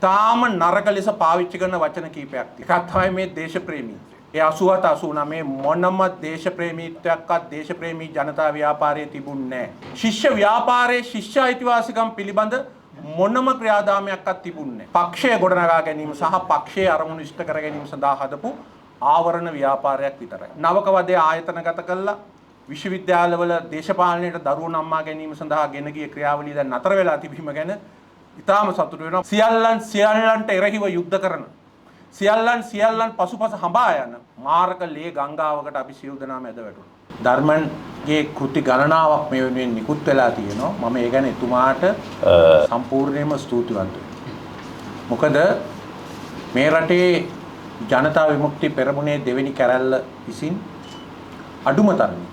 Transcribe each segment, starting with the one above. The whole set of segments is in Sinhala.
තාම නරක ලෙස පාවිච්චි කරන වචන කීපයක් තියෙනවා. එකක් තමයි මේ දේශප්‍රේමීත්වය. ඒ 87 89 මොනම දේශප්‍රේමීත්වයක්වත් දේශප්‍රේමී ජනතා ව්‍යාපාරයේ තිබුණේ නැහැ. ශිෂ්‍ය ව්‍යාපාරයේ ශිෂ්‍ය අයිතිවාසිකම් පිළිබඳ මොනම ක්‍රියාදාමයක්වත් තිබුණේ නැහැ. පක්ෂය ගොඩනගා ගැනීම සහ පක්ෂයේ අරමුණු ඉෂ්ට කර ගැනීම සඳහා හදපු ආවරණ ව්‍යාපාරයක් විතරයි. නවක වදේ ආයතනගත කළා විශ්වවිද්‍යාලවල දේශපාලනයට දරුවෝ නම්මා ගැනීම සඳහා ගෙන ගිය ක්‍රියාවලිය දැන් නතර වෙලා තිබීම ගැන ඉතාම සතුටු වෙනවා. සියල්ලන්ට එරෙහිව යුද්ධ කරන සියල්ලන් පසුපස හඹා යන මාරක ලේ ගංගාවකට අපි සියලු දෙනාම ඇද වැටුණා. ධර්මන්ගේ කෘති ගණනාවක් මේ වෙනුවෙන් නිකුත් වෙලා තියෙනවා. මම ඒ ගැන එතුමාට සම්පූර්ණයෙන්ම ස්තුතිවන්ත වෙනවා. මොකද මේ රටේ ජනතා විමුක්ති පෙරමුණේ දෙවෙනි කැරැල්ල විසින් අඩුම තරමේ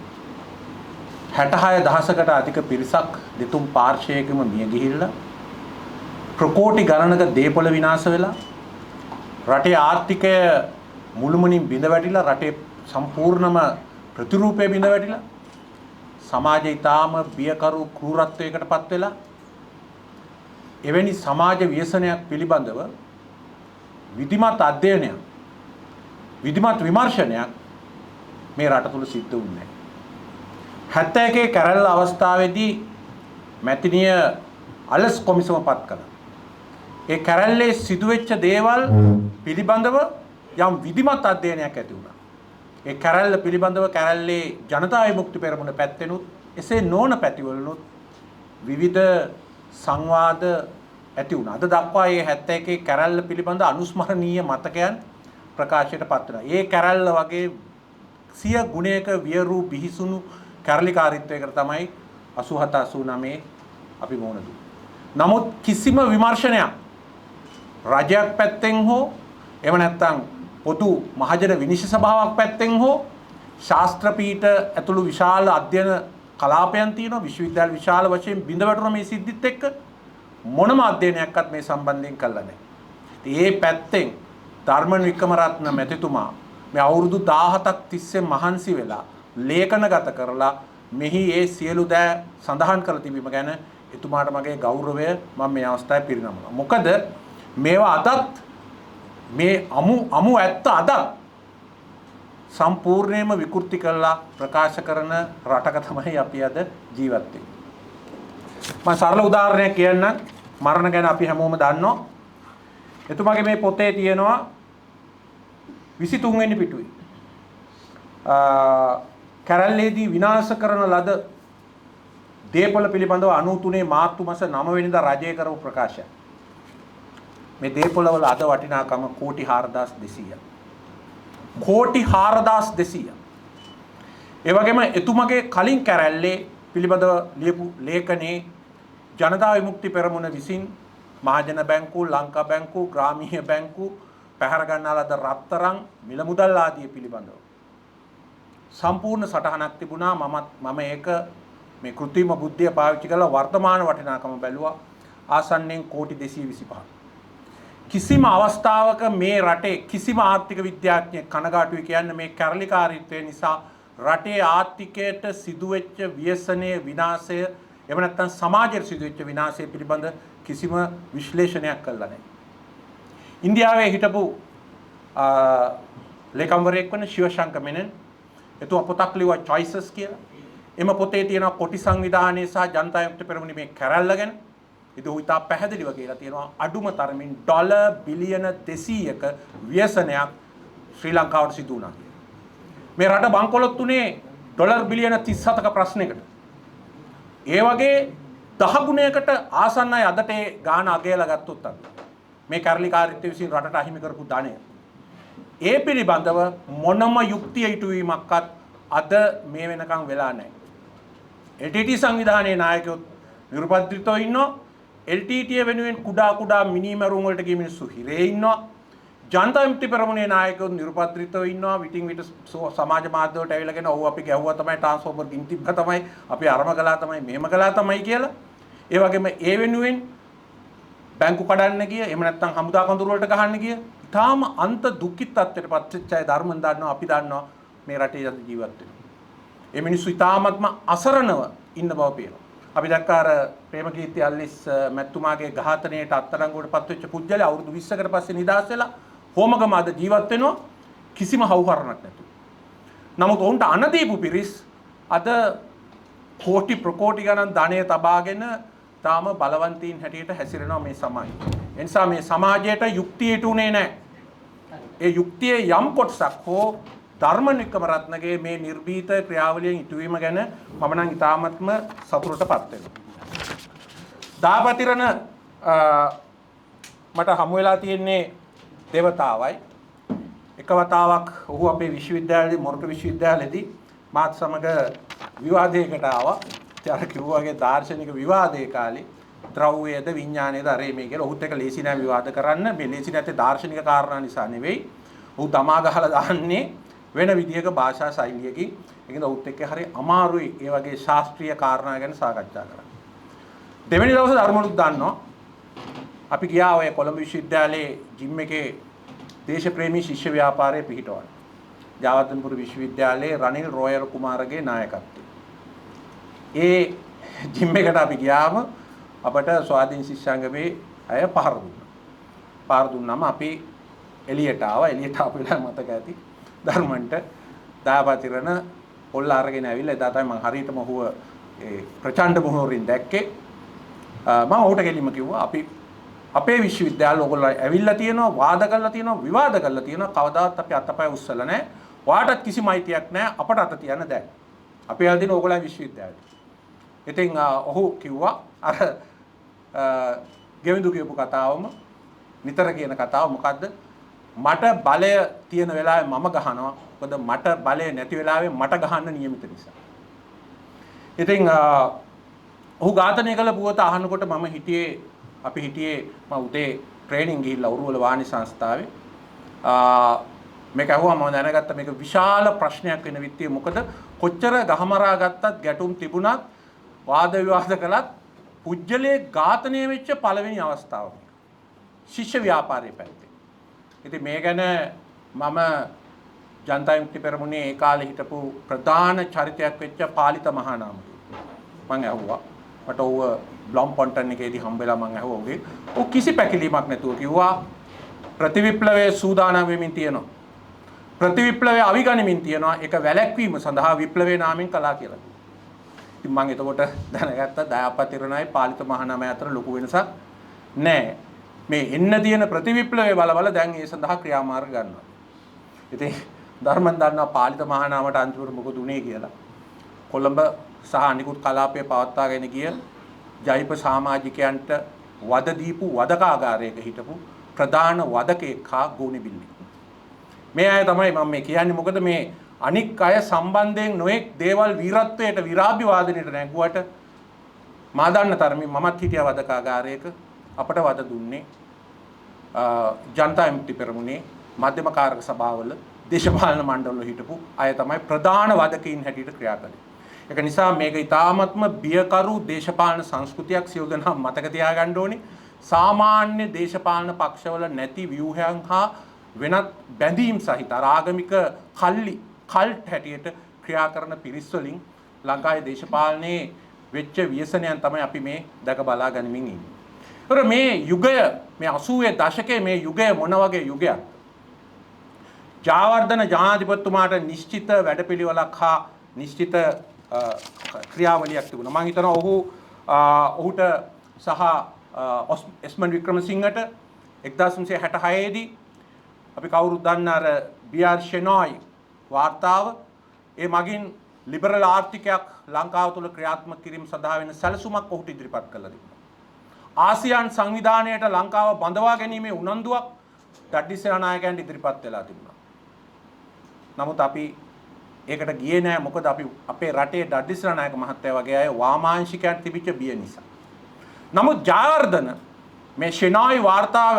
66000කට අධික පිරිසක් දෙතුන් පාර්ශ්වයකම මිය ගිහිල්ලා ප්‍රකෝටි ගණනක දේපොළ විනාශ වෙලා රටේ ආර්ථිකය මුළුමනින් බිඳ වැටිලා රටේ සම්පූර්ණම ප්‍රතිරූපය බිඳ වැටිලා සමාජය ඊටාම බියකරු ක්‍රූරත්වයකටපත් වෙලා එවැනි සමාජ ව්‍යසනයක් පිළිබඳව විධිමත් අධ්‍යයනයක් විධිමත් විමර්ශනයක් මේ රට තුල සිද්ධ වුණේ නැහැ. 71 කැරැල්ල අවස්ථාවේදී මැතිනිය අලස් කොමිසම පත් කළා. ඒ කැරැල්ලේ සිදුවෙච්ච දේවල් පිළිබඳව යම් විධිමත් අධ්‍යයනයක් ඇති වුණා. ඒ කැරැල්ල පිළිබඳව කැරැල්ලේ ජනතා විමුක්ති පෙරමුණ පැත්තෙනුත් එසේ නොවන පැතිවලුත් විවිධ සංවාද ඇති වුණා. අද දක්වා මේ 71 කැරැල්ල පිළිබඳ අනුස්මරණීය මතකයන් ප්‍රකාශයට පත් වෙනවා. ඒ කැරැල්ල වගේ සිය ගුණයක වියරු බිහිසුණු කැරලිකාරීත්වයකට තමයි 87 89 අපි මොන දුන්නේ. නමුත් කිසිම විමර්ශනයක් රජයක් පැත්තෙන් හෝ එහෙම නැත්නම් පොදු මහජන විනිශ්චය සභාවක් පැත්තෙන් හෝ ශාස්ත්‍ර පීඨ ඇතුළු විශාල අධ්‍යයන කලාපයන් තියෙනවා. විශ්වවිද්‍යාල විශාල වශයෙන් බිඳ වැටුණ මේ සිද්ධිත් එක්ක මොනම අධ්‍යයනයක්වත් මේ සම්බන්ධයෙන් කළා නැහැ. ඒ පැත්තෙන් ධර්මන වික්‍රමරත්න මැතිතුමා මේ අවුරුදු 17ක් තිස්සේ මහන්සි වෙලා ලේඛනගත කරලා මෙහි ඒ සියලු දෑ සඳහන් කර තිබීම ගැන එතුමාට මගේ ගෞරවය මම මේ අවස්ථාවේ පිරිනමනවා. මොකද මේවා අදත් මේ අමු ඇත්ත අදත් සම්පූර්ණයෙන්ම විකෘති කරලා ප්‍රකාශ කරන රටක තමයි අපි අද ජීවත් වෙන්නේ. මම සරල උදාහරණයක් කියන්නම්. මරණ ගැන අපි හැමෝම දන්නවා. එතුමාගේ මේ පොතේ තියෙනවා 23 වෙනි පිටුවේ කැරැල්ලේදී විනාශ කරන ලද දේපොළ පිළිබඳව 93 මාර්තු මාස 9 වෙනිදා රජය කරපු ප්‍රකාශය. මේ දේපොළවල අද වටිනාකම කෝටි 4200ක්. කෝටි 4200ක්. ඒ වගේම එතුමගේ කලින් කැරැල්ලේ පිළිබඳව ලියපු ලේඛනයේ ජනතා විමුක්ති පෙරමුණ විසින් මහජන බැංකුව, ලංකා බැංකුව, ග්‍රාමීය බැංකුව පැහැර ගන්නා ලද රත්තරන් මිල මුදල් ආදිය පිළිබඳව සම්පූර්ණ සටහනක් තිබුණා. මම ඒක මේ කෘත්‍රිම බුද්ධිය පාවිච්චි කරලා වර්තමාන වටිනාකම බැලුවා ආසන්නයෙන් කෝටි 225. කිසිම අවස්ථාවක මේ රටේ කිසිම ආර්ථික විද්‍යාඥයෙක් කනගාටුයි කියන්නේ මේ කැරලිකාරීත්වය නිසා රටේ ආර්ථිකයට සිදුවෙච්ච ව්‍යසනයේ විනාශය එහෙම නැත්නම් සමාජයේ සිදුවෙච්ච විනාශය පිළිබඳ කිසිම විශ්ලේෂණයක් කළා නැහැ. ඉන්දියාවේ හිටපු ලේකම්වරයෙක් වන ශිවශංක මෙනන් එතුමා පොතක් ලිව්වා choices කියලා. එම පොතේ තියෙනවා කොටි සංවිධානයේ සහ ජනතා විමුක්ති පෙරමුණේ මේ කැරැල්ල ගැන. ඒක උිතා පැහැදිලිව කියලා තියෙනවා අඩුම තරමින් ඩොලර් බිලියන 200ක ව්‍යසනයක් ශ්‍රී ලංකාවට සිදු වුණා. මේ රට බංකොලොත් උනේ ඩොලර් බිලියන 37ක ප්‍රශ්නයකට. ඒ වගේ 10 ගුණයකට ආසන්නයි අදට ඒ ගාන අගයලා ගත්තොත් මේ කැරලිකාරීත්වය විසින් රටට අහිමි කරපු ධනය. ඒ පිළිබඳව මොනම යුක්තිය ඉටුවීමක්වත් අද මේ වෙනකන් වෙලා නැහැ. LTT සංවිධානයේ නායකයෝ නිර්පද්‍රිතව ඉන්නවා. LTT වෙනුවෙන් කුඩා මිනිමරුන් වලට ගිය මිනිස්සු හිරේ ඉන්නවා. ජනතා විමුක්ති පෙරමුණේ නායකයෝ නිර්පද්‍රිතව ඉන්නවා. විටින් විට සමාජ මාධ්‍ය වලට ඇවිල්ලාගෙන ඔව් අපි ගැහුවා තමයි ට්‍රාන්ස්ෆෝමර් ගිනි තිබ්බා තමයි අපි අරම කළා තමයි මෙහෙම කළා තමයි කියලා. ඒ වගේම ඒ වෙනුවෙන් බැංකු කඩන්න ගිය එහෙම නැත්නම් හමුදා කඳුරු වලට ගහන්න ගිය තාම අන්ත දුක්ඛිත තත්ත්වයට පත් වෙච්ච අය ධර්මෙන් දන්නවා අපි දන්නවා මේ රටේ ජීවත් වෙනවා. ඒ මිනිස්සු ඊටාත්ම අසරණව ඉන්න බව පේනවා. අපි දැක්කා අර ප්‍රේමකීර්ති අල්ලිස් මැතිතුමාගේ ඝාතනයට අත්අඩංගුවට පත්වෙච්ච පුජ්‍යලයා අවුරුදු 20කට පස්සේ නිදහස් වෙලා හෝමගම අද ජීවත් වෙනවා කිසිම හවුහරණක් නැතුව. නමුත් ඔවුන්ට අණ දීපු පිරිස් අද කෝටි ප්‍රකෝටි ගණන් ධනය තබාගෙන තාම බලවන්තීන් හැටියට හැසිරෙනවා මේ සමාජය. ඒ නිසා මේ සමාජයට යුක්තිය ඉටුනේ නැහැ. ඒ යුක්තියේ යම් කොටසක් හෝ ධර්මනිකම රත්නගේ මේ නිර්භීත ක්‍රියාවලියෙන් ඉටුවීම ගැන මම නම් ඉතාමත්ම සතුටටපත් වෙනවා. දාපතිරණ මට හමු වෙලා තියෙන්නේ දේවතාවයි. එක වතාවක් ඔහු අපේ විශ්වවිද්‍යාලයේ මොරටු විශ්වවිද්‍යාලයේදී මාත් සමග විවාදයකට ආවා. අර කිව්වාගේ දාර්ශනික විවාදයේ කාලේ ද්‍රව්‍යයේද විඥානයේද අරේ මේ කියලා ඔහුත් එක්ක ලේසි නෑ විවාද කරන්න. මේ ලේසි නැත්තේ දාර්ශනික කාරණා නිසා නෙවෙයි. ඔහු තමා ගහලා දාන්නේ වෙන විදියක භාෂා ශෛලියකින්. ඒකෙන්ද ඔහුත් එක්ක හරි අමාරුයි ඒ වගේ ශාස්ත්‍රීය කාරණා ගැන සාකච්ඡා කරන්න. දෙවෙනි දවසේ ධර්මනුත් දන්නවා. අපි ගියා ඔය කොළඹ විශ්වවිද්‍යාලයේ ජිම් එකේ දේශප්‍රේමී ශිෂ්‍ය ව්‍යාපාරයේ පිහිටවන්න. ජාවර්ධනපුර විශ්වවිද්‍යාලයේ රනිල් රොයල් කුමාරගේ නායකත්වයෙන්. ඒ ජිම් එකට අපි ගියාම අපට ස්වාධීන ශිෂ්‍යාංගමේ අය පහර දුන්නා. පහර දුන්නාම අපි එළියට ආවා. එළියට ආපු වෙලාව මතක ඇති. ධර්මන්ට දාපතිරණ පොල්ල අරගෙන ඇවිල්ලා එදා තමයි මම හරියටම ඔහුව ඒ ප්‍රචණ්ඩ මොහොරින් දැක්කේ. මම ඔහුට ගෙලින්ම කිව්වා අපි අපේ විශ්වවිද්‍යාල ඔයගොල්ලෝ ඇවිල්ලා තියෙනවා වාද කරලා තියෙනවා විවාද කරලා තියෙනවා කවදාවත් අපි අතපය උස්සලා නැහැ. ඔයාටත් කිසිම අයිතියක් නැහැ අපට අත තියන්න දැන්. අපි ආල් දින ඕගොල්ලෝ විශ්වවිද්‍යාලේ. ඉතින් ඔහු කිව්වා අර ගෙවිඳු කියපු කතාවම නිතර කියන කතාව මොකද්ද? මට බලය තියෙන වෙලාවේ මම ගහනවා. මොකද මට බලය නැති වෙලාවේ මට ගහන්න නියමිත නිසා. ඉතින් ඔහු ඝාතනය කළ පුවත අහනකොට අපි හිටියේ මම උදේ ට්‍රේනින් ගිහිල්ලා උරුවල වාණි සංස්ථාවේ. මේක අහුවා මම දැනගත්තා මේක විශාල ප්‍රශ්නයක් වෙන විත්තිය. මොකද කොච්චර ගහමරා ගත්තත් ගැටුම් තිබුණත් වාද විවාද කළත් පුජ්‍යලේ ඝාතනය වෙච්ච පළවෙනි අවස්ථාව. ශිෂ්‍ය ව්‍යාපාරයේ පැත්තේ. ඉතින් මේ ගැන මම ජනතා විමුක්ති පෙරමුණේ ඒ කාලේ හිටපු ප්‍රධාන චරිතයක් වෙච්ච පාලිත මහානාමතුමා මම ඇහුවා. මට ඔව් බ්ලොම් පොන්ටන් එකේදී හම්බෙලා මම ඇහුවා ඔහුගේ. ඔහු කිසි පැකිලීමක් නැතුව කිව්වා ප්‍රතිවිප්ලවයේ සූදානම් වෙමින් තියෙනවා. ප්‍රතිවිප්ලවය අවිගණමින් තියෙනවා. ඒක වැළැක්වීම සඳහා විප්ලවයේ නාමයෙන් කළා කියලා. ඉතින් මම එතකොට දැනගත්තා දයාපතිරණයි පාලිත මහානාමය අතර ලොකු වෙනසක් නැහැ. මේ එන්න තියෙන ප්‍රතිවිප්ලවයේ බලවල දැන් ඒ සඳහා ක්‍රියාමාර්ග ගන්නවා. ඉතින් ධර්මන් දන්නා පාලිත මහානාමයට අන්තිමට මොකද උනේ කියලා. කොළඹ සහ අනිකුත් කලාපයේ පවත්වාගෙන ගිය ජෛප සමාජිකයන්ට වද දීපු වදකාගාරයක හිටපු ප්‍රධාන වදකෙක් හා ගෝනි බිල්ලි. මේ අය තමයි මම මේ කියන්නේ. මොකද මේ අනික් අය සම්බන්ධයෙන් නොඑක් දේවල් වීරත්වයට විරාභිවාදනයට නැගුවට මා දන්න තරමින් මමත් හිටියා වදකාගාරයක. අපට වද දුන්නේ ජනතා විමුක්ති පෙරමුණේ මධ්‍යම කාරක සභාවල දේශපාලන මණ්ඩලවල හිටපු අය තමයි ප්‍රධාන වදකීන් හැටියට ක්‍රියා කළේ. ඒක නිසා මේක ඊ타ත්ම බියකරු දේශපාලන සංස්කෘතියක් සියලු දෙනා මතක තියාගන්න ඕනේ. සාමාන්‍ය දේශපාලන පක්ෂවල නැති ව්‍යුහයන් හා වෙනත් බැඳීම් සහිත ආගමික කල්ට් හැටියට ක්‍රියා කරන පිරිස් වලින් ලංකාවේ දේශපාලනයේ වෙච්ච ව්‍යසනයන් තමයි අපි මේ දැක බලා ගනිමින් ඉන්නේ. ඒතර මේ යුගය මේ 80 දශකයේ මේ යුගය මොන වගේ යුගයක්ද? ජාවර්ධන ජනාධිපතිතුමාට නිශ්චිත වැඩපිළිවෙලක් හා නිශ්චිත ක්‍රියාවලියක් තිබුණා. මම හිතනවා ඔහුට සහ එස්මන් වික්‍රමසිංහට 1966 දී අපි කවුරුත් දන්න අර බී.ආර්. ෂෙනෝයි වාර්තාව ඒ මගින් ලිබරල් ආර්ථිකයක් ලංකාව තුළ ක්‍රියාත්මක කිරීම සඳහා වෙන සැලසුමක් ඔහුට ඉදිරිපත් කළා තිබුණා. ආසියානු සංවිධානයට ලංකාව බඳවා ගැනීමේ උනන්දුවක් ඩඩ්ලි සේනානායකයන්ට ඉදිරිපත් වෙලා තිබුණා. නමුත් අපි ඒකට ගියේ නෑ. මොකද අපි අපේ රටේ ඩඩ්ලි සේනානායක මහත්තයා වගේ අය වාමාංශිකයන්ට තිබිච්ච බිය නිසා. නමුත් ජාවර්ධන මේ ෂෙනෝයි වාර්තාව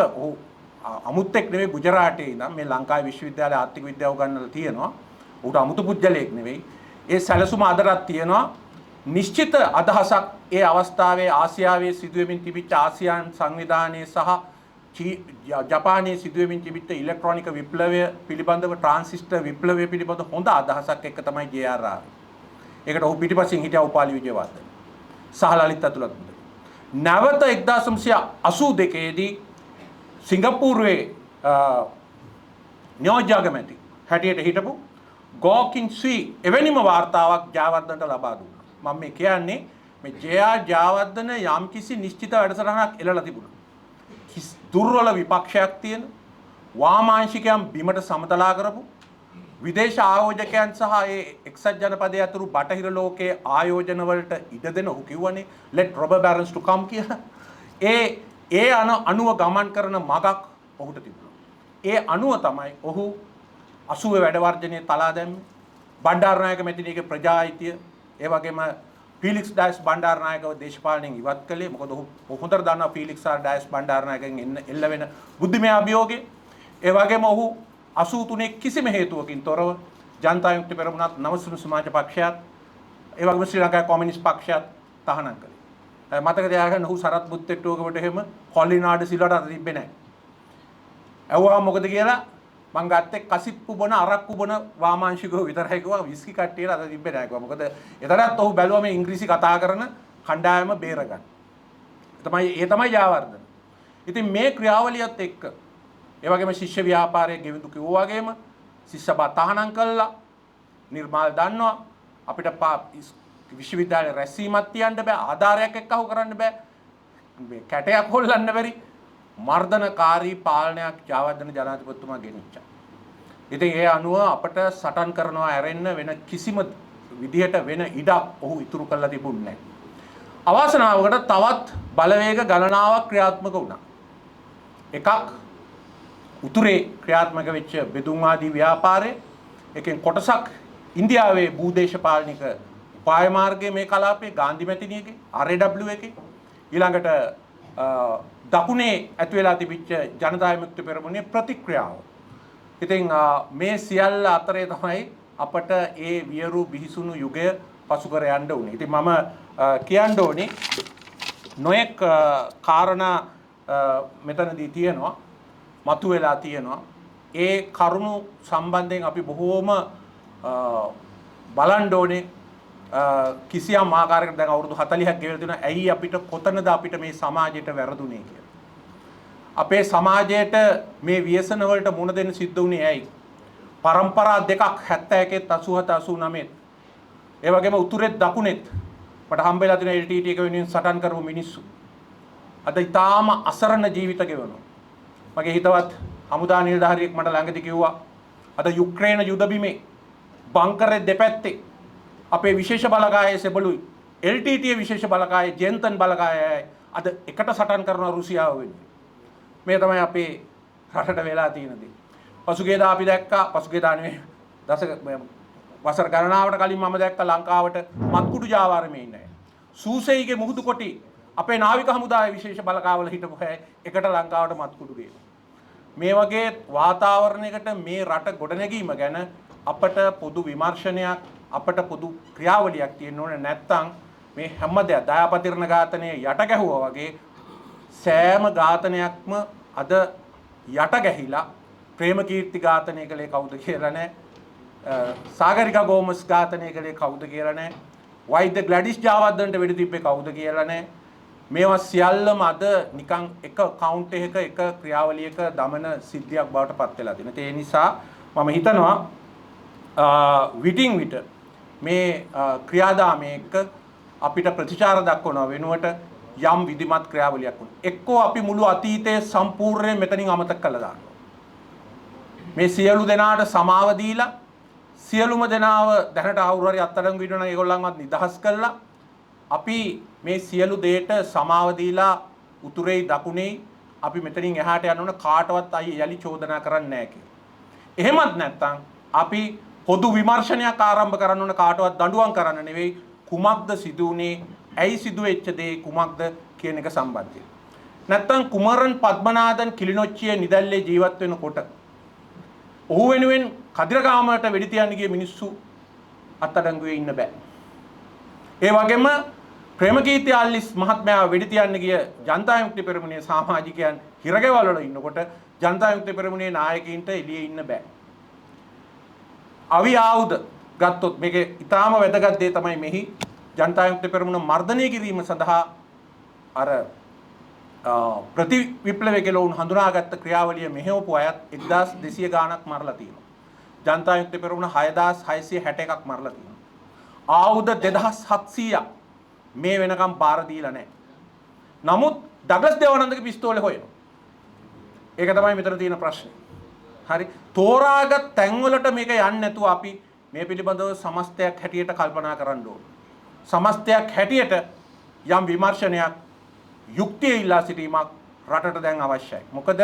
අමුත්තෙක් නෙවෙයි ගුජරාටේ ඉඳන් මේ ලංකාවේ විශ්වවිද්‍යාලයේ ආර්ථික විද්‍යාව ගන්නලා තියෙනවා. උට අමුතු පුජ්‍යලයක් නෙවෙයි. ඒ සැලසුම අදටත් තියෙනවා. නිශ්චිත අදහසක් ඒ අවස්ථාවේ ආසියාවේ සිදුවෙමින් තිබිච්ච ආසියානු සංවිධානයේ සහ ජපානයේ සිදුවෙමින් තිබිච්ච ඉලෙක්ට්‍රොනික විප්ලවය පිළිබඳව ට්‍රාන්සිස්ටර් විප්ලවය පිළිබඳව හොඳ අදහසක් එක්ක තමයි ජේ.ආර්. ආවේ. ඒකට ඔහු පිටිපස්සෙන් හිටියා උපාලි විජේවර්ධන. සහ ලලිත් ඇතුළත් මුදල්. නැවත 1982 දී සිංගප්පූරුවේ නියෝජ්‍ය අගමැති හැටියට හිටපු ගෝකින් සී එවැනිම වාර්තාවක් ජයවර්ධනට ලබා දුන්නා. මම මේ කියන්නේ මේ ජයවර්ධන යම්කිසි නිශ්චිත වැඩසටහනක් එළලා තිබුණා. දුර්වල විපක්ෂයක් තියෙන වාමාංශිකයන් බිමට සමතලා කරපු විදේශ ආයෝජකයන් සහ ඒ එක්සත් ජනපදයේ අතුරු බටහිර ලෝකයේ ආයෝජන වලට ඉඩ දෙන ඔහු කිව්වනේ let robber barons to come කියලා. ඒ අනුව ගමන් කරන මගක් ඔහුට තිබුණා. ඒ අනුව තමයි ඔහු 80 වැඩ වර්ජනයේ තලා දැම්මේ. බණ්ඩාරනායක මැතිණියගේ ප්‍රජායිතිය ඒ වගේම ෆීලික්ස් ඩයස් බණ්ඩාරනායකව දේශපාලනයෙන් ඉවත් කළේ. මොකද ඔහු හොඳට දන්නවා ෆීලික්ස් ඩයස් බණ්ඩාරනායකගෙන් එල්ල වෙන බුද්ධිමය අභියෝගය. ඒ වගේම ඔහු 83 කිසිම හේතුවකින් තොරව ජනතා විමුක්ති පෙරමුණත් නවසුණු සමාජ පක්ෂයත් ඒ වගේම ශ්‍රී ලංකා කොමියුනිස්ට් පක්ෂයත් තහනම් කළේ. මතක තියාගන්න ඔහු සරත් බුත්තෙට්ටුවකට එහෙම කොල්ලිනාඩ සිල්වට අත තිබ්බේ නැහැ. ඇහුවා මොකද කියලා මං ගත්තේ කසිප්පු බොන අරක්කු බොන වාමාංශිකව විතරයි කිව්වා විස්කි කට්ටියට අත තිබ්බේ නැහැ කිව්වා. මොකද එතරම් ඔහු බැලුවා මේ ඉංග්‍රීසි කතා කරන කණ්ඩායම බේරගන්න. ඒ තමයි ජයවර්ධන. ඉතින් මේ ක්‍රියාවලියත් එක්ක ඒ වගේම ශිෂ්‍ය ව්‍යාපාරයේ ගෙවිඳු කිව්වා වගේම ශිෂ්‍ය බා තහනම් කළා. නිර්මාල් දන්නවා අපිට විශ්වවිද්‍යාලේ රැස්වීමක් තියන්න බෑ, ආධාරයක් එක්කව කරන්න බෑ, මේ කැටයක් හොල්ලන්න බැරි මර්ධනකාරී පාලනයක් ජයවර්ධන ජනාධිපතිතුමා ගෙනිච්චා. ඉතින් ඒ අනුව අපට සටන් කරනවා ඇරෙන්න වෙන කිසිම විදිහට වෙන ඉඩක් ඔහු ඉතුරු කරලා තිබුණේ නැහැ. අවසනාවකට තවත් බලවේග ගණනාවක් ක්‍රියාත්මක වුණා. එකක් උතුරේ ක්‍රියාත්මක වෙච්ච බෙදුම්වාදී ව්‍යාපාරය, එකෙන් කොටසක් ඉන්දියාවේ භූදේශපාලනික උපාය මාර්ගයේ මේ කලාපයේ ගාන්ධි මැතිණියගේ RAW එකේ ඊළඟට දකුණේ ඇති වෙලා තිබිච්ච ජනතා විමුක්ති පෙරමුණේ ප්‍රතික්‍රියාව. ඉතින් මේ සියල්ල අතරේ තමයි අපට ඒ වියරු බිහිසුණු යුගය පසු කර යන්න උනේ. ඉතින් මම කියන්න ඕනේ නොඑක් කාරණා මෙතනදී තියෙනවා, මතුවලා තියෙනවා. ඒ කරුණු සම්බන්ධයෙන් අපි බොහෝම බලන්න ඕනේ. කිසියම් ආකාරයකට දැන් අවුරුදු 40ක් ගෙවලා තියෙනවා. ඇයි අපිට කොතනද අපිට මේ සමාජයට වැරදුනේ කියලා. අපේ සමාජයට මේ ව්‍යසන වලට මුහුණ දෙන්න සිද්ධ වුණේ ඇයි? පරම්පරා දෙකක් 71 87 89. ඒ වගේම උතුරෙත් දකුණෙත් මට හම්බෙලා තියෙන LTT එක වෙනුවෙන් සටන් කරපු මිනිස්සු අද ඊටාම අසරණ ජීවිත ගෙවනවා. මගේ හිතවත් හමුදා නිලධාරියෙක් මට ළඟදී කිව්වා අද යුක්‍රේන යුද බිමේ බංකරේ දෙපැත්තේ අපේ විශේෂ බලකායේ සෙබළුයි LTT විශේෂ බලකායේ ජෙන්තන් බලකායයි අද එකට සටන් කරන රුසියාව වෙන්නේ. මේ තමයි අපේ රටට වෙලා තියෙන දේ. පසුගියදා අපි දැක්කා, පසුගියදා නෙවෙයි වසර ගණනාවට කලින් මම දැක්කා ලංකාවට මත්කුඩු ජාවාරමේ ඉන්නේ. සූසෙයිගේ මුහුදු කොටි අපේ නාවික හමුදාවේ විශේෂ බලකාවල හිටපු අය එකට ලංකාවට මත්කුඩු ගේනවා. මේ වගේ වාතාවරණයකට මේ රට ගොඩනැගීම ගැන අපට පොදු විමර්ශනයක්, අපට පොදු ක්‍රියාවලියක් තියෙන්න ඕනේ. නැත්නම් මේ හැම දෙයක් දයාපතිරණ ඝාතනයේ යට ගැහුවා වගේ සෑම ඝාතනයක්ම අද යට ගැහිලා ප්‍රේමකීර්ති ඝාතනය කළේ කවුද කියලා නැහැ. සාගරිකා ගෝමස් ඝාතනය කළේ කවුද කියලා නැහැ. වෛද්‍ය ග්ලැඩිස් ජයවර්ධනට වෙඩි තිබ්බේ කවුද කියලා නැහැ. මේවා සියල්ලම අද නිකන් එක කවුන්ට් එකක එක ක්‍රියාවලියක දමන සිද්ධියක් බවට පත් වෙලා තියෙනවා. ඒ නිසා මම හිතනවා විටින් විට මේ ක්‍රියාදාමයේ එක්ක අපිට ප්‍රතිචාර දක්වන වෙනුවට යම් විධිමත් ක්‍රියාවලියක් වුණා. එක්කෝ අපි මුළු අතීතයේ සම්පූර්ණයෙන් මෙතනින් අමතක කළා දානවා. මේ සියලු දෙනාට සමාව දීලා සියලුම දෙනාව දැනට කවුරු හරි අත්අඩංගු වෙනවා නම් ඒගොල්ලන්වත් නිදහස් කළා. අපි මේ සියලු දේට සමාව දීලා උතුරේ දකුණේ අපි මෙතනින් එහාට යන්න ඕන කාටවත් යලි චෝදනා කරන්නේ නැහැ කියලා. එහෙමත් නැත්නම් අපි පොදු විමර්ශනයක් ආරම්භ කරන්න ඕන, කාටවත් දඬුවම් කරන්න නෙවෙයි, කුමක්ද සිදු වුනේ, ඇයි සිදු වෙච්ච දේ කුමක්ද කියන එක සම්බන්ධයෙන්. නැත්නම් කුමරන් පද්මනාදන් කිලිනොච්චියේ නිදැල්ලේ ජීවත් වෙනකොට ඔහු වෙනුවෙන් කදිරගාමට වෙඩි තියන්න ගිය මිනිස්සු අත්අඩංගුවේ ඉන්න බෑ. ඒ වගේම ප්‍රේමකීර්ති ආල්ලිස් මහත්මයා වෙඩි තියන්න ගිය ජනතා විමුක්ති පෙරමුණේ සමාජිකයන් හිරගෙවල් වල ඉන්නකොට ජනතා විමුක්ති පෙරමුණේ නායකයින්ට එළියේ ඉන්න බෑ. අවි ආයුධ ගත්තොත් මේකේ ඊටාම වැදගත් දේ තමයි මෙහි ජනතා විමුක්ති පෙරමුණ මර්ධනය කිරීම සඳහා අර ප්‍රතිවිප්ලවය කියලා උන් හඳුනාගත්ත ක්‍රියාවලිය මෙහෙවපු අයත් 1200 ගාණක් මරලා තියෙනවා. ජනතා විමුක්ති පෙරමුණ 6661ක් මරලා තියෙනවා. ආයුධ 2700ක් මේ වෙනකම් බාර දීලා නැහැ. නමුත් ඩග්ලස් දේවානන්දගේ පිස්තෝලේ හොයනවා. ඒක තමයි මෙතන තියෙන ප්‍රශ්නේ. හරි. තෝරාගත් තැන්වලට මේක යන්නේ නැතුව අපි මේ පිළිබඳව සමස්තයක් හැටියට කල්පනා කරන්න ඕන. සමස්තයක් හැටියට යම් විමර්ශනයක් යුක්තිය ඉල්ලා සිටීමක් රටට දැන් අවශ්‍යයි. මොකද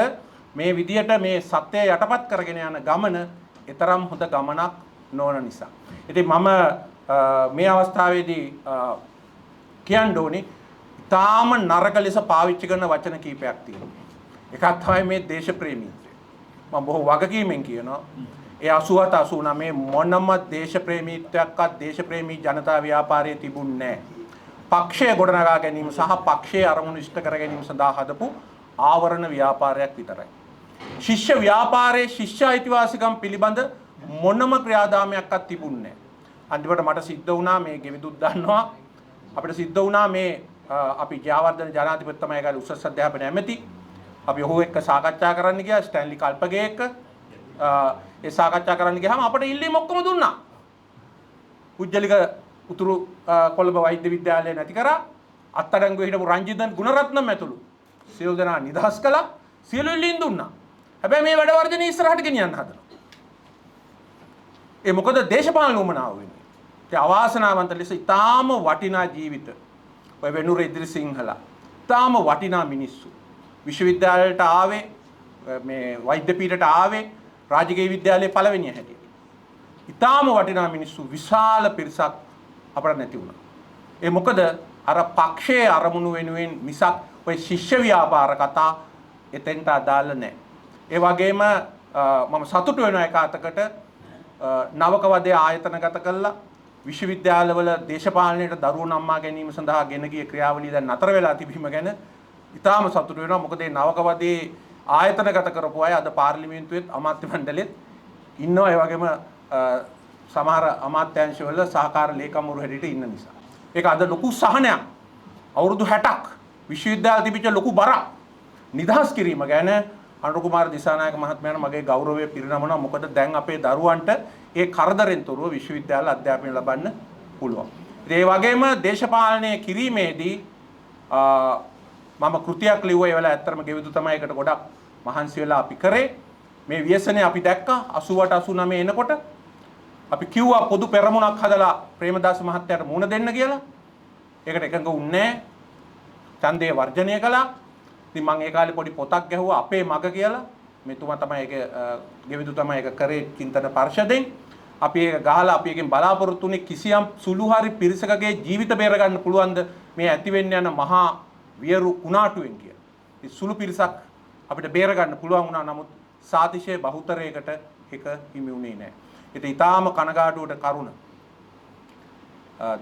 මේ විදියට මේ සත්‍යය යටපත් කරගෙන යන ගමන ඊතරම් හොඳ ගමනක් නොවන නිසා. ඉතින් මම මේ අවස්ථාවේදී කියන්න ඕනේ තාම නරක ලෙස පාවිච්චි කරන වචන කීපයක් තියෙනවා. එකක් තමයි මේ දේශප්‍රේමීත්වය. මම බොහෝ වගකීමෙන් කියනවා ඒ 87 89 මොනම දේශප්‍රේමීත්වයක්වත් දේශප්‍රේමී ජනතා ව්‍යාපාරයේ තිබුණේ නැහැ. පක්ෂය ගොඩනගා ගැනීම සහ පක්ෂයේ අරමුණු ඉෂ්ට කර ගැනීම සඳහා හදපු ආවරණ ව්‍යාපාරයක් විතරයි. ශිෂ්‍ය ව්‍යාපාරයේ ශිෂ්‍ය අයිතිවාසිකම් පිළිබඳ මොනම ක්‍රියාදාමයක්වත් තිබුණේ නැහැ. අන්තිමට මට සිද්ධ වුණා මේ ගෙවිදුත් දන්නවා අපිට සිද්ධ වුණා මේ අපි ජයවර්ධන ජනාධිපතිතුමා ඒගාලේ උසස් අධ්‍යාපන ඇමති අපි ඔහු එක්ක සාකච්ඡා කරන්න ගියා ස්ටැන්ලි කල්පගේ එක්ක ඒ සාකච්ඡා කරන්න ගියාම අපිට ඉල්ලීම් ඔක්කොම දුන්නා. පුජ්‍යලික උතුරු කොළඹ වෛද්‍ය විද්‍යාලය නැති කරා අත්අඩංගුවේ හිටපු රංජිතන් ගුණරත්නම් ඇතුළු සියලු දෙනා නිදහස් කළා සියලු ඉල්ලීම් දුන්නා. හැබැයි මේ වැඩ වර්ජනේ ඉස්සරහට ගෙනියන්න හදනවා. ඒ මොකද දේශපාලන උමනාව වෙන්නේ. ඒ අවාසනාවන්ත ලෙස ඊටාම වටිනා ජීවිත ඔය වෙනුර ඉදිරිසිංහලා ඊටාම වටිනා මිනිස්සු විශ්වවිද්‍යාලයට ආවේ මේ වෛද්‍ය පීඨයට ආවේ රාජකීය විද්‍යාලයේ පළවෙනිය හැටියට. ඊටාම වටිනා මිනිස්සු විශාල පිරිසක් අපට නැති වුණා. ඒ මොකද අර පක්ෂයේ අරමුණු වෙනුවෙන් මිසක් ඔය ශිෂ්‍ය ව්‍යාපාර කතා එතෙන්ට අදාළ නැහැ. ඒ වගේම මම සතුටු වෙන එක අතකට නවක වදේ ආයතනගත කළා විශ්වවිද්‍යාලවල දේශපාලනයට දරුවෝ නම්මා ගැනීම සඳහා ගෙන ගිය ක්‍රියාවලිය දැන් නතර වෙලා තිබීම ගැන ඉතාම සතුටු වෙනවා. මොකද මේ නවක වදේ ආයතනගත කරපු අය අද පාර්ලිමේන්තුවේත් අමාත්‍ය මණ්ඩලෙත් ඉන්නවා. ඒ වගේම සමහර අමාත්‍යාංශවල සහකාර ලේකම්වරු හැටියට ඉන්න නිසා. ඒක අද ලොකු සහනයක්. අවුරුදු 60ක් විශ්වවිද්‍යාල තිබිච්ච ලොකු බරක් නිදහස් කිරීම ගැන අනුර කුමාර දිසානායක මහත්මයාට මගේ ගෞරවය පිරිනමනවා. මොකද දැන් අපේ දරුවන්ට ඒ කරදරෙන් තොරව විශ්වවිද්‍යාල අධ්‍යාපනය ලබන්න පුළුවන්. ඒ වගේම දේශපාලනය කිරීමේදී මම කෘතියක් ලිව්වා. ඒ වෙලාව ඇත්තටම ගෙවිදු තමයි ඒකට ගොඩක් මහන්සි වෙලා අපි කරේ. මේ ව්‍යසනය අපි දැක්කා 88 89 එනකොට අපි කිව්වා පොදු පෙරමුණක් හදලා ප්‍රේමදාස මහත්තයාට මුණ දෙන්න කියලා. ඒකට එකඟ වුණේ නැහැ. ඡන්දේ වර්ජනය කළා. ඉතින් මම ඒ කාලේ පොඩි පොතක් ගැහුවා අපේ මග කියලා. මෙතුමා තමයි ඒක ගෙවිදු තමයි ඒක කරේ චින්තන පරිෂදෙන්. අපි ඒක ගහලා අපි එකෙන් බලාපොරොත්තු වෙන්නේ කිසියම් සුළු හරි පිරිසකගේ ජීවිත බේර ගන්න පුළුවන්ද මේ ඇති වෙන්න යන මහා වියරු කුණාටුවෙන් කියලා. ඉතින් සුළු පිරිසක් අපිට බේර ගන්න පුළුවන් වුණා. නමුත් සාතිශය බහුතරයකට ඒක හිමි වුණේ නැහැ. ඉතින් ඊටාම කනගාටුවට කරුණ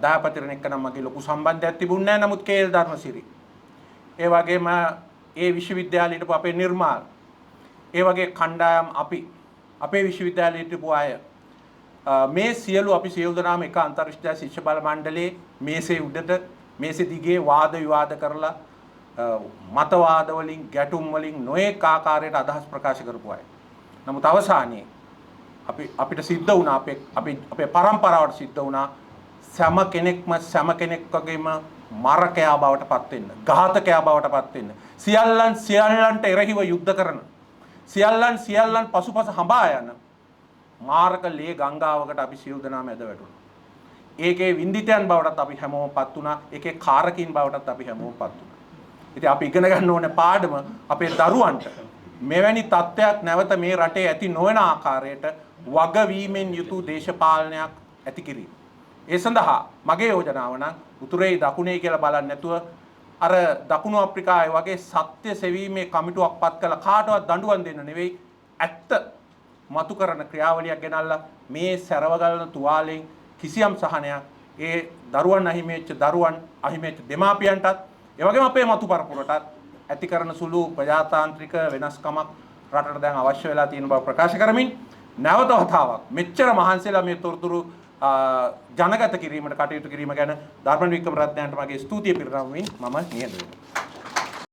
දායපතිරණ එක්ක නම් මගේ ලොකු සම්බන්ධයක් තිබුණේ නැහැ. නමුත් කේල් ධර්මසිරි ඒ වගේම ඒ විශ්වවිද්‍යාලයට හිටපු අපේ නිර්මාල් ඒ වගේ කණ්ඩායම් අපි අපේ විශ්වවිද්‍යාලයට හිටපු අය මේ සියලු අපි සියලු දෙනාම එක අන්තර්ජාතික ශිෂ්‍ය බල මණ්ඩලයේ මේසේ උඩට මේසේ දිගේ වාද විවාද කරලා මතවාද වලින් ගැටුම් වලින් නොඑක ආකාරයට අදහස් ප්‍රකාශ කරපු අය. නමුත් අවසානයේ අපිට සිද්ධ වුණා අපේ පරම්පරාවට සිද්ධ වුණා සෑම කෙනෙක්ම සෑම කෙනෙක් වගේම මරකයා බවට පත් වෙන්න, ඝාතකයා බවට පත් වෙන්න, සියල්ලන්ට එරෙහිව යුද්ධ කරන, සියල්ලන් පසුපස හඹා යන මාරක ලේ ගංගාවකට අපි සියලු දෙනාම ඇද වැටුණා. ඒකේ වින්දිතයන් බවටත් අපි හැමෝම පත් වුණා. ඒකේ කාරකින් බවටත් අපි හැමෝම පත් වුණා. ඉතින් අපි ඉගෙන ගන්න ඕනේ පාඩම අපේ දරුවන්ට මෙවැනි තත්ත්වයක් නැවත මේ රටේ ඇති නොවන ආකාරයට වගවීමෙන් යුතු දේශපාලනයක් ඇති කිරීම. ඒ සඳහා මගේ යෝජනාව නම් උතුරේ දකුණේ කියලා බලන්නේ නැතුව අර දකුණු අප්‍රිකාවේ වගේ සත්‍ය සෙවීමේ කමිටුවක් පත් කළ කාටවත් දඬුවම් දෙන්න නෙවෙයි ඇත්ත මතු කරන ක්‍රියාවලියක් ගෙනල්ලා මේ සරවගලන තුවාලෙන් කිසියම් සහනයක් ඒ දරුවන් අහිමිවෙච්ච දෙමාපියන්ටත් ඒ වගේම අපේ මතු පරපුරටත් ඇති කරන සුළු ප්‍රජාතාන්ත්‍රික වෙනස්කමක් රටට දැන් අවශ්‍ය වෙලා තියෙන බව ප්‍රකාශ කරමින් නැවත වතාවක් මෙච්චර මහන්සිලා මේ තොරතුරු ජනගත කිරීමට කටයුතු කිරීම ගැන ධර්ම වික්‍රම රත්නයන්ට මගේ ස්තුතිය පිරිනමමින් මම නිහඬ වෙනවා.